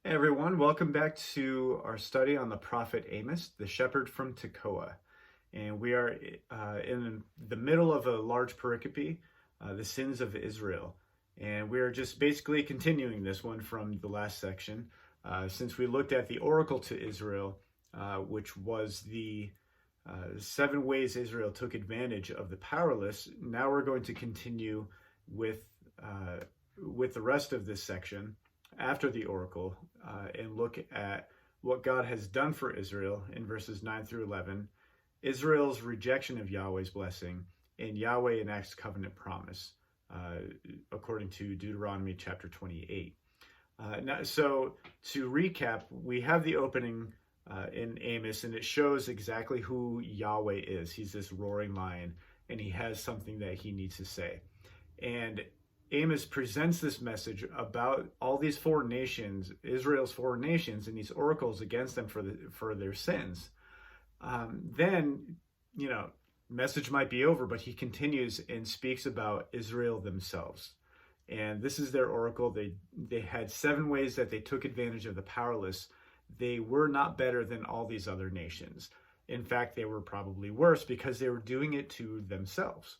Hey everyone, welcome back to our study on the prophet Amos, the shepherd from Tekoa. And we are in the middle of a large pericope, the sins of Israel. And we are just basically continuing this one from the last section. Since we looked at the oracle to Israel, which was the 7 ways Israel took advantage of the powerless, now we're going to continue with the rest of this section after the oracle and look at what God has done for Israel in verses 9 through 11, Israel's rejection of Yahweh's blessing, and Yahweh enacts covenant promise, according to Deuteronomy chapter 28. So to recap, we have the opening in Amos, and it shows exactly who Yahweh is. He's this roaring lion, and he has something that he needs to say. And Amos presents this message about all these foreign nations, Israel's foreign nations, and these oracles against them for their sins. Then, message might be over, but he continues and speaks about Israel themselves. And this is their oracle. They had 7 ways that they took advantage of the powerless. They were not better than all these other nations. In fact, they were probably worse because they were doing it to themselves.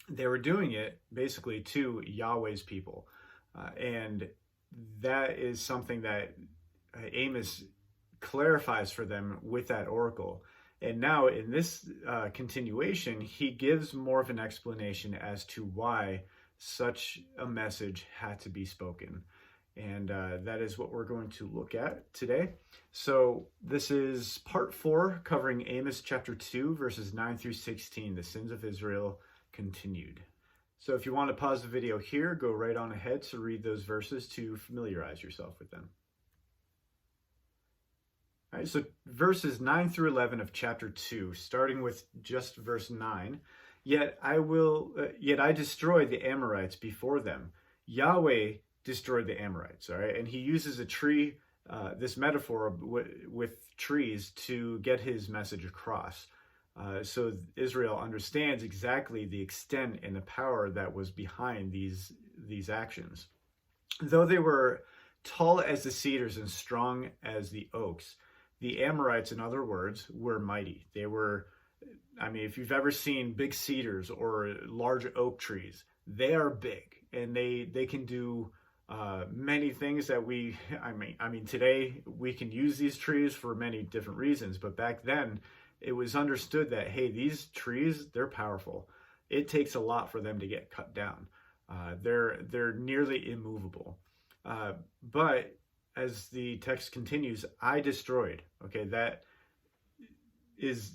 They were doing it basically to Yahweh's people. And that is something that Amos clarifies for them with that oracle. And now in this continuation, he gives more of an explanation as to why such a message had to be spoken. And that is what we're going to look at today. So this is part 4, covering Amos chapter 2, verses 9 through 16, the sins of Israel continued. So if you want to pause the video here, go right on ahead to read those verses to familiarize yourself with them. All right, so verses 9 through 11 of chapter 2, starting with just verse 9. Yet I destroyed the Amorites before them. Yahweh destroyed the Amorites, all right? And he uses a tree, this metaphor with trees to get his message across. So Israel understands exactly the extent and the power that was behind these actions. Though they were tall as the cedars and strong as the oaks, the Amorites, in other words, were mighty. They were, if you've ever seen big cedars or large oak trees, they are big, and they can do many things that today we can use these trees for many different reasons, but back then it was understood that, hey, these trees, they're powerful. It takes a lot for them to get cut down. They're nearly immovable. But as the text continues, I destroyed. Okay, that is,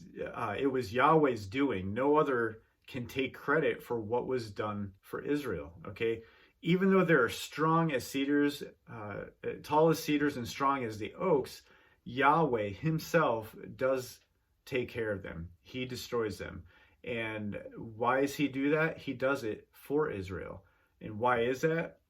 it was Yahweh's doing. No other can take credit for what was done for Israel. Okay, even though they're strong as cedars, tall as cedars and strong as the oaks, Yahweh himself does take care of them. He destroys them. And why does he do that? He does it for Israel. And why is that?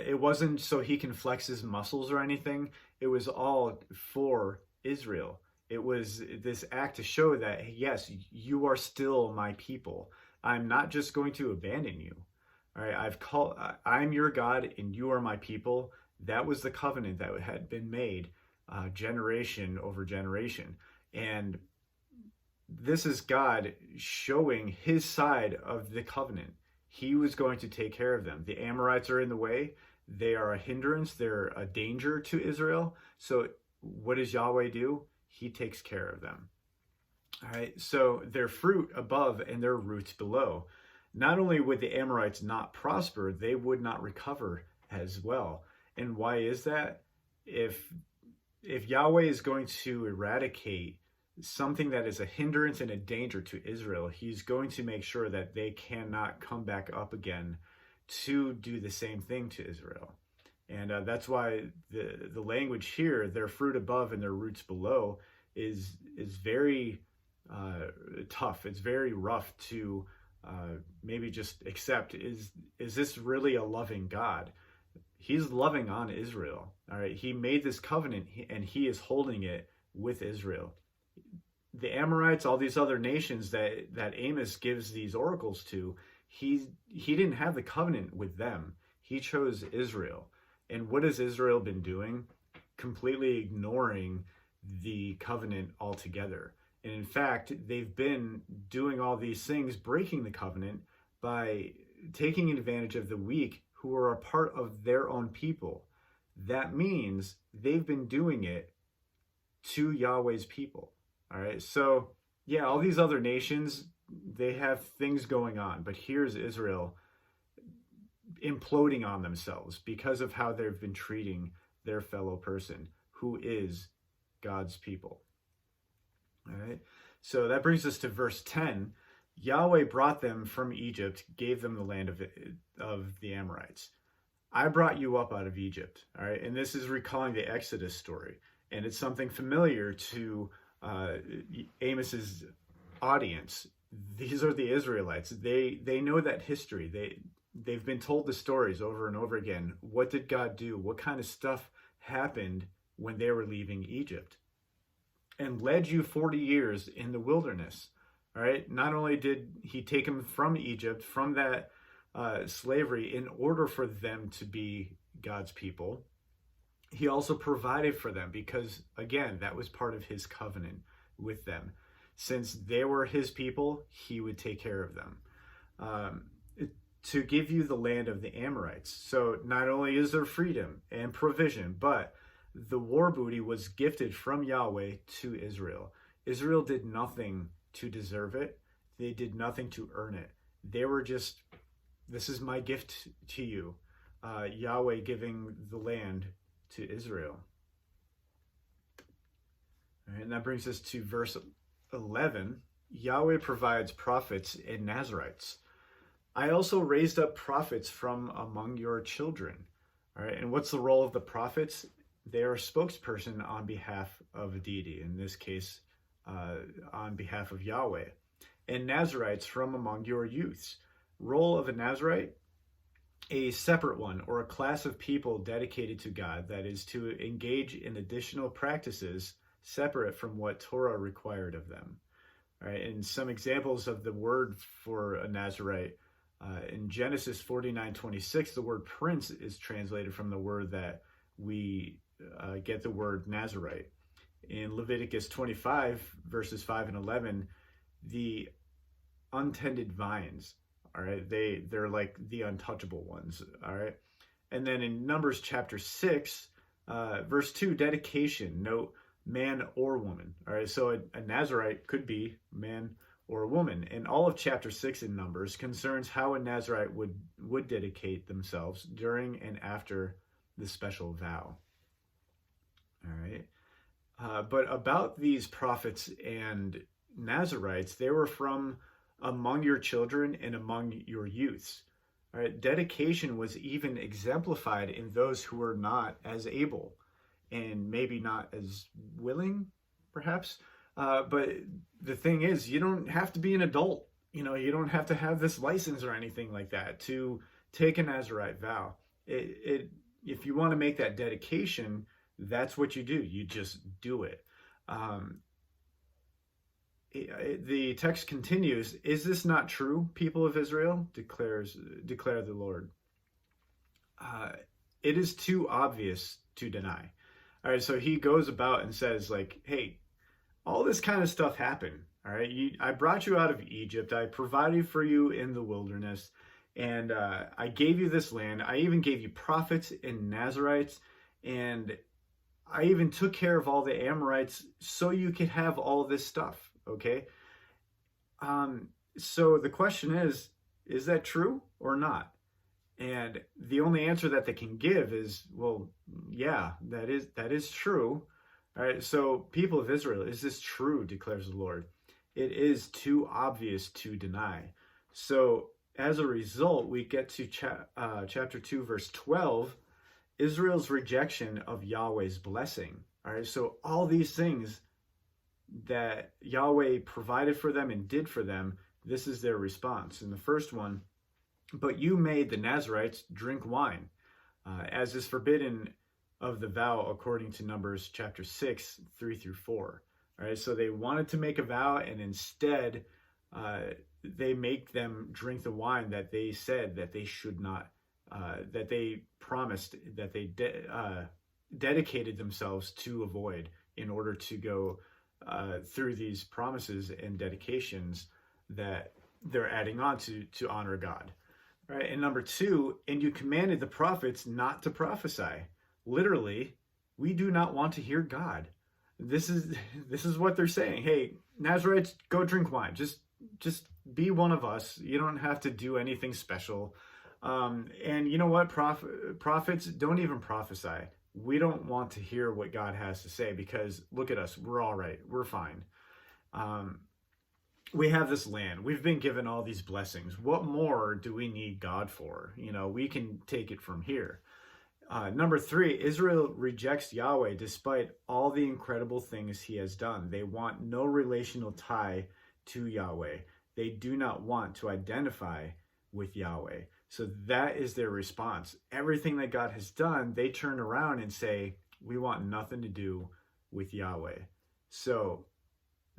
It wasn't so he can flex his muscles or anything. It was all for Israel. It was this act to show that, yes, you are still my people. I'm not just going to abandon you. All right, I'm your God and you are my people. That was the covenant that had been made generation over generation. And this is God showing his side of the covenant. He was going to take care of them. The Amorites are in the way. They are a hindrance. They're a danger to Israel. So what does Yahweh do? He takes care of them. All right, so their fruit above and their roots below. Not only would the Amorites not prosper, they would not recover as well. And why is that? If Yahweh is going to eradicate something that is a hindrance and a danger to Israel, he's going to make sure that they cannot come back up again to do the same thing to Israel. And that's why the language here, their fruit above and their roots below, is very tough. It's very rough to maybe just accept. Is this really a loving God? He's loving on Israel. All right, he made this covenant and he is holding it with Israel. The Amorites, all these other nations that Amos gives these oracles to, he didn't have the covenant with them. He chose Israel. And what has Israel been doing? Completely ignoring the covenant altogether. And in fact, they've been doing all these things, breaking the covenant by taking advantage of the weak who are a part of their own people. That means they've been doing it to Yahweh's people. All right. So, yeah, all these other nations, they have things going on. But here's Israel imploding on themselves because of how they've been treating their fellow person who is God's people. All right. So that brings us to verse 10. Yahweh brought them from Egypt, gave them the land of the Amorites. I brought you up out of Egypt. All right. And this is recalling the Exodus story. And it's something familiar to Amos's audience. These are the Israelites. They know that history. They've been told the stories over and over again. What did God do? What kind of stuff happened when they were leaving Egypt? And led you 40 years in the wilderness. All right. Not only did he take them from Egypt, from that slavery, in order for them to be God's people, he also provided for them because, again, that was part of his covenant with them. Since they were his people, he would take care of them. To give you the land of the Amorites. So not only is there freedom and provision, but the war booty was gifted from Yahweh to Israel. Israel did nothing to deserve it. They did nothing to earn it. They were just, this is my gift to you. Yahweh giving the land to Israel. All right, and that brings us to verse 11. Yahweh provides prophets and Nazirites. I also raised up prophets from among your children. All right, and what's the role of the prophets? They are a spokesperson on behalf of a deity, in this case, on behalf of Yahweh. And Nazirites from among your youths. Role of a Nazirite? A separate one, or a class of people dedicated to God, that is to engage in additional practices separate from what Torah required of them. All right, and some examples of the word for a Nazirite. In Genesis 49:26, the word prince is translated from the word that we get the word Nazirite. In Leviticus 25, verses 5 and 11, the untended vines, all right, they're like the untouchable ones, all right. And then in Numbers chapter 6, verse 2, dedication, note man or woman, all right. So a Nazirite could be man or a woman. And all of chapter 6 in Numbers concerns how a Nazirite would dedicate themselves during and after the special vow. All right. But about these prophets and Nazirites, they were from among your children and among your youths. All right. Dedication was even exemplified in those who were not as able and maybe not as willing, perhaps. But the thing is, you don't have to be an adult. You don't have to have this license or anything like that to take a Nazirite vow. If you want to make that dedication, that's what you do. You just do it. The text continues, is this not true, people of Israel? Declare the Lord. It is too obvious to deny. All right, so he goes about and says, like, hey, all this kind of stuff happened. All right, I brought you out of Egypt. I provided for you in the wilderness. And I gave you this land. I even gave you prophets and Nazirites. And I even took care of all the Amorites so you could have all this stuff. Okay. So the question is that true or not? And the only answer that they can give is, well, yeah, that is true. All right. So people of Israel, is this true? Declares the Lord. It is too obvious to deny. So as a result, we get to chapter 2, verse 12, Israel's rejection of Yahweh's blessing. All right, so all these things that Yahweh provided for them and did for them, this is their response. In the first one, but you made the Nazirites drink wine, as is forbidden of the vow according to Numbers chapter 6, 3 through 4. All right, so they wanted to make a vow, and instead they make them drink the wine that they said that they should not that they promised, that they dedicated themselves to avoid in order to go through these promises and dedications that they're adding on to honor God. All right, and number two, and you commanded the prophets not to prophesy. Literally, we do not want to hear God. This is what they're saying. Hey, Nazarites, go drink wine. Just be one of us. You don't have to do anything special. And you know what? Prophets don't even prophesy. We don't want to hear what God has to say, because look at us. We're all right. We're fine. We have this land. We've been given all these blessings. What more do we need God for? We can take it from here. Number three, Israel rejects Yahweh despite all the incredible things he has done. They want no relational tie to Yahweh. They do not want to identify with Yahweh. So that is their response. Everything that God has done, they turn around and say, we want nothing to do with Yahweh. So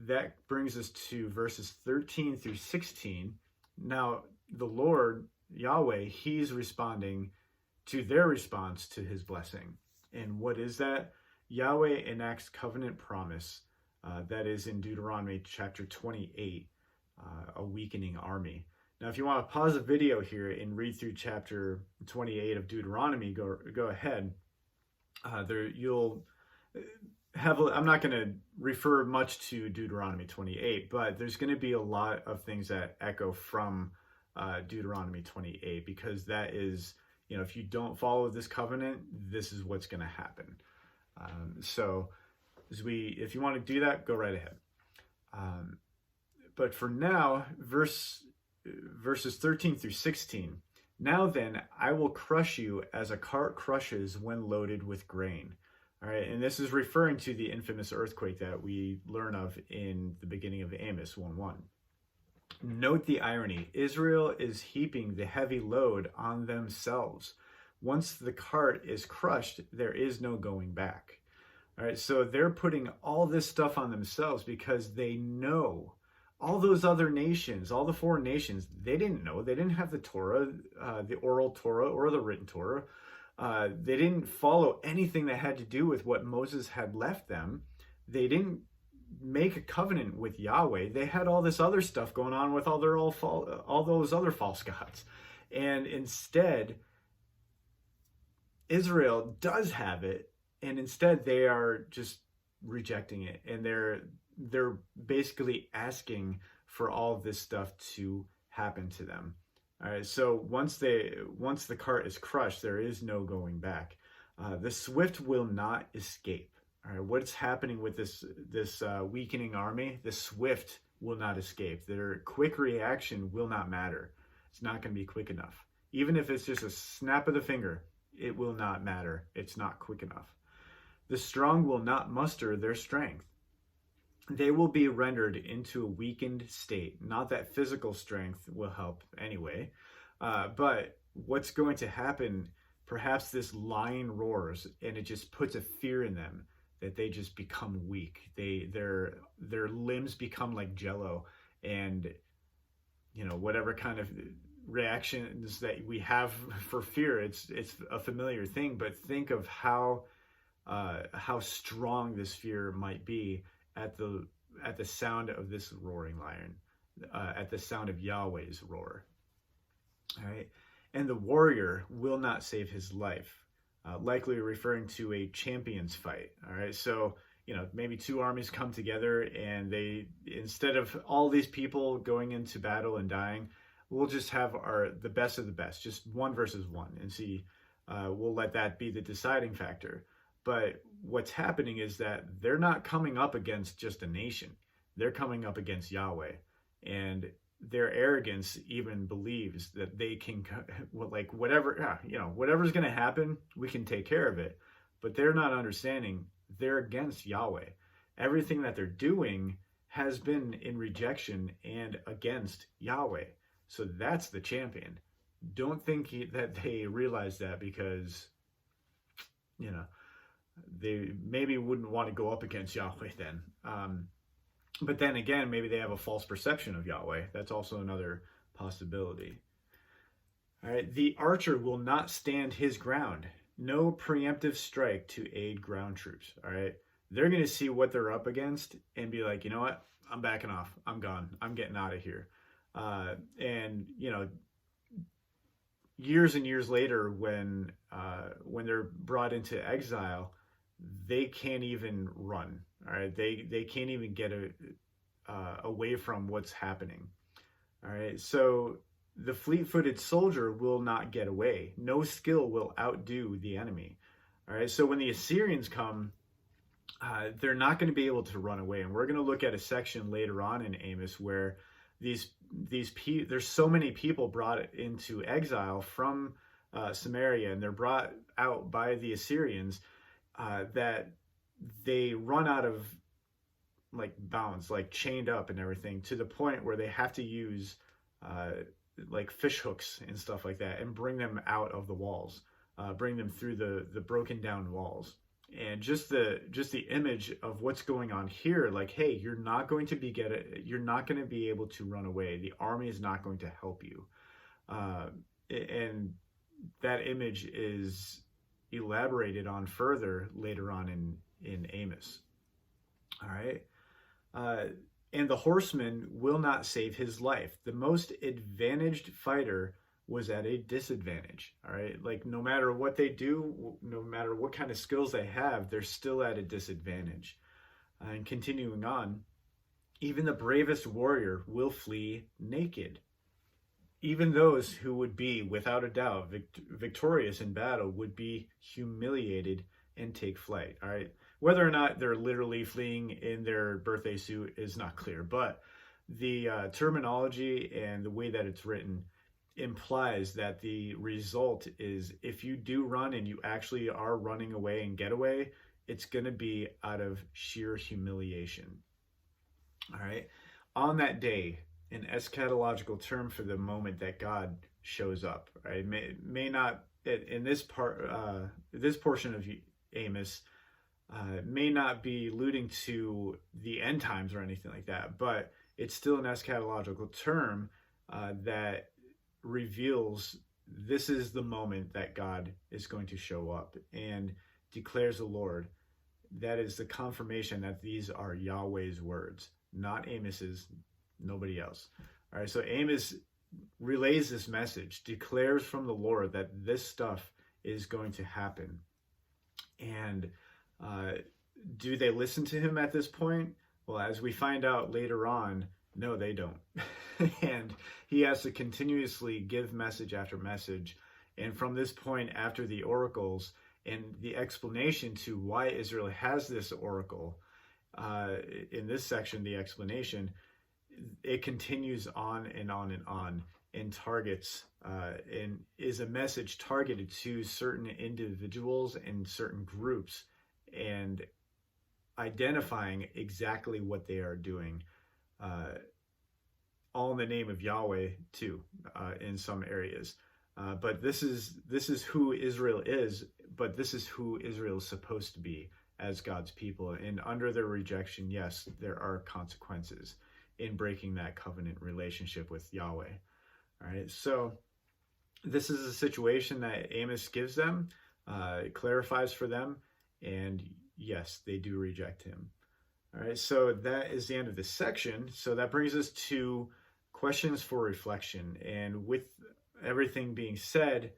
that brings us to verses 13 through 16. Now, the Lord, Yahweh, he's responding to their response to his blessing. And what is that? Yahweh enacts covenant promise. That is in Deuteronomy chapter 28, a weakening army. Now, if you want to pause the video here and read through chapter 28 of Deuteronomy, go ahead. You'll have. I'm not going to refer much to Deuteronomy 28, but there's going to be a lot of things that echo from Deuteronomy 28, because that is, if you don't follow this covenant, this is what's going to happen. So, if you want to do that, go right ahead. But for now, verses 13 through 16. Now then, I will crush you as a cart crushes when loaded with grain. All right, and this is referring to the infamous earthquake that we learn of in the beginning of Amos 1:1. Note the irony. Israel is heaping the heavy load on themselves. Once the cart is crushed, there is no going back. All right, so they're putting all this stuff on themselves because they know all those other nations, all the foreign nations, they didn't know. They didn't have the Torah, the oral Torah or the written Torah. They didn't follow anything that had to do with what Moses had left them. They didn't make a covenant with Yahweh. They had all this other stuff going on with all those other false gods. And instead, Israel does have it, and instead they are just rejecting it, and they're basically asking for all of this stuff to happen to them. All right, so once the cart is crushed, there is no going back. The swift will not escape. All right, what's happening with this weakening army? The swift will not escape. Their quick reaction will not matter. It's not going to be quick enough. Even if it's just a snap of the finger, it will not matter. It's not quick enough. The strong will not muster their strength. They will be rendered into a weakened state. Not that physical strength will help anyway, but what's going to happen, perhaps this lion roars and it just puts a fear in them that they just become weak. Their limbs become like jello, and whatever kind of reactions that we have for fear, it's a familiar thing, but think of how strong this fear might be at the sound of this roaring lion, at the sound of Yahweh's roar. All right, and the warrior will not save his life, likely referring to a champion's fight. All right, so maybe two armies come together, and they, instead of all these people going into battle and dying, we'll just have the best of the best, just 1 versus 1, and see. We'll let that be the deciding factor. But what's happening is that they're not coming up against just a nation. They're coming up against Yahweh. And their arrogance even believes that they can, whatever's going to happen, we can take care of it. But they're not understanding they're against Yahweh. Everything that they're doing has been in rejection and against Yahweh. So that's the champion. Don't think that they realize that because, they maybe wouldn't want to go up against Yahweh then. But then again, maybe they have a false perception of Yahweh. That's also another possibility. All right, the archer will not stand his ground. No preemptive strike to aid ground troops. All right, they're going to see what they're up against and be like, you know what, I'm backing off. I'm gone. I'm getting out of here. And you know, years and years later, when they're brought into exile, they can't even run. All right, they can't even get away from what's happening. All right, so the fleet-footed soldier will not get away. No skill will outdo the enemy. All right, so when the Assyrians come, they're not going to be able to run away. And we're going to look at a section later on in Amos where there's so many people brought into exile from Samaria, and they're brought out by the Assyrians that they run out of like bounds, like chained up and everything, to the point where they have to use like fish hooks and stuff like that and bring them out of the walls, bring them through the broken down walls. And just the image of what's going on here, like, hey, you're not going to be able to run away. The army is not going to help you. And that image is elaborated on further later on in Amos. All right. And the horseman will not save his life. The most advantaged fighter was at a disadvantage. All right. Like, no matter what they do, no matter what kind of skills they have, they're still at a disadvantage. And continuing on, even the bravest warrior will flee naked. Even those who would be, without a doubt, victorious in battle would be humiliated and take flight. All right. Whether or not they're literally fleeing in their birthday suit is not clear, but the terminology and the way that it's written implies that the result is, if you do run and you actually are running away and get away, it's going to be out of sheer humiliation. All right. On that day, an eschatological term for the moment that God shows up. Right? May not in this portion of Amos. May not be alluding to the end times or anything like that, but it's still an eschatological term that reveals this is the moment that God is going to show up, and declares the Lord. That is the confirmation that these are Yahweh's words, not Amos's, nobody else. All right, so Amos relays this message, declares from the Lord that this stuff is going to happen. And do they listen to him at this point? Well, as we find out later on, no, they don't. And he has to continuously give message after message. And from this point, after the oracles and the explanation to why Israel has this oracle, in this section, the explanation, it continues on and on and on, and targets and is a message targeted to certain individuals and certain groups, and identifying exactly what they are doing, all in the name of Yahweh too, in some areas. But this is who Israel is, but this is who Israel is supposed to be as God's people. And under their rejection, yes, there are consequences in breaking that covenant relationship with Yahweh. All right, so this is a situation that Amos gives them, clarifies for them, and yes, they do reject him. All right, so that is the end of this section. So that brings us to questions for reflection. And with everything being said,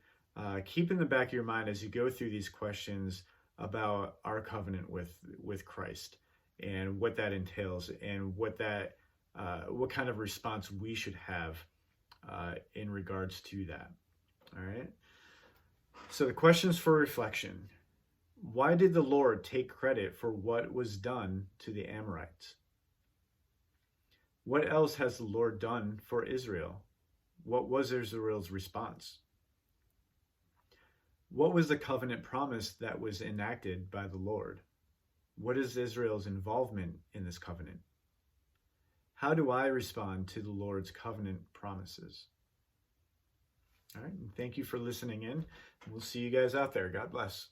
keep in the back of your mind as you go through these questions about our covenant with Christ and what that entails, and what kind of response we should have in regards to that. All right. So the questions for reflection. Why did the Lord take credit for what was done to the Amorites? What else has the Lord done for Israel? What was Israel's response? What was the covenant promise that was enacted by the Lord? What is Israel's involvement in this covenant? How do I respond to the Lord's covenant promises? All right. Thank you for listening in. We'll see you guys out there. God bless.